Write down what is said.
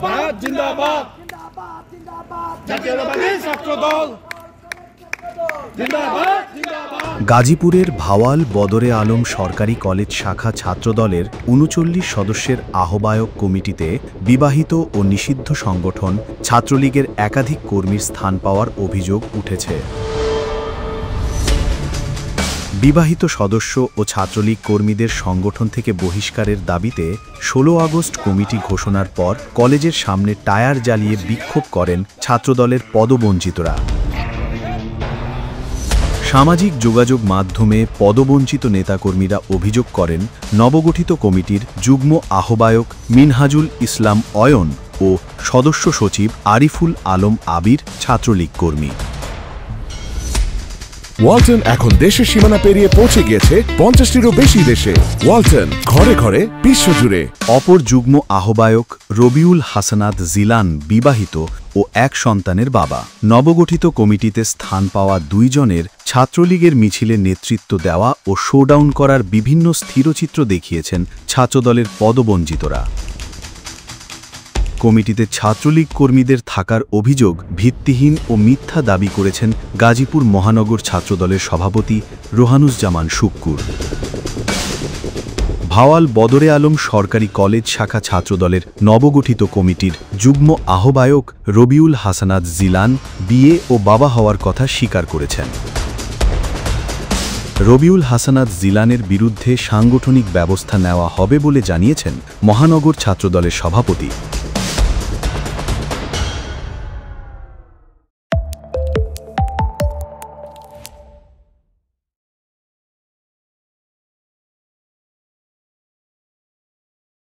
জিন্দাবাদ জিন্দাবাদ জাতীয়তাবাদী ছাত্রদল জিন্দাবাদ জিন্দাবাদ। গাজীপুরের ভাওয়াল বদরে আলম সরকারি কলেজ শাখা ছাত্রদলের ৩৯ সদস্যের আহ্বায়ক কমিটিতে বিবাহিত ও নিষিদ্ধ সংগঠন ছাত্রলীগের একাধিক কর্মীর স্থান পাওয়ার অভিযোগ উঠেছে। বিবাহিত সদস্য ও ছাত্রলীগ কর্মীদের সংগঠন থেকে বহিষ্কারের দাবিতে ১৬ আগস্ট কমিটি ঘোষণার পর কলেজের সামনে টায়ার জ্বালিয়ে বিক্ষোভ করেন ছাত্রদলের পদবঞ্চিতরা। সামাজিক যোগাযোগ মাধ্যমে পদবঞ্চিত নেতাকর্মীরা অভিযোগ করেন নবগঠিত কমিটির যুগ্ম আহ্বায়ক মিনহাজুল ইসলাম অয়ন ও সদস্য সচিব আরিফুল আলম আবির ছাত্রলীগ কর্মী। ওয়ালটন এখন দেশের সীমানা পেরিয়ে পৌঁছে গিয়েছে ৫০টিরও বেশি দেশে। ওয়ালটন, ঘরে ঘরে বিশ্বজুড়ে। অপর যুগ্ম আহ্বায়ক রবিউল হাসানাত জিলান বিবাহিত ও এক সন্তানের বাবা। নবগঠিত কমিটিতে স্থান পাওয়া ২ জনের ছাত্রলীগের মিছিলে নেতৃত্ব দেওয়া ও শোডাউন করার বিভিন্ন স্থিরচিত্র দেখিয়েছেন ছাত্রদলের পদবঞ্চিতরা। কমিটিতে ছাত্রলীগ কর্মীদের থাকার অভিযোগ ভিত্তিহীন ও মিথ্যা দাবি করেছেন গাজীপুর মহানগর ছাত্রদলের সভাপতি রোহানুজ্জামান শুক্কুর। ভাওয়াল বদরে আলম সরকারি কলেজ শাখা ছাত্রদলের নবগঠিত কমিটির যুগ্ম আহ্বায়ক রবিউল হাসানাত জিলান বিয়ে ও বাবা হওয়ার কথা স্বীকার করেছেন। রবিউল হাসানাত জিলানের বিরুদ্ধে সাংগঠনিক ব্যবস্থা নেওয়া হবে বলে জানিয়েছেন মহানগর ছাত্রদলের সভাপতি।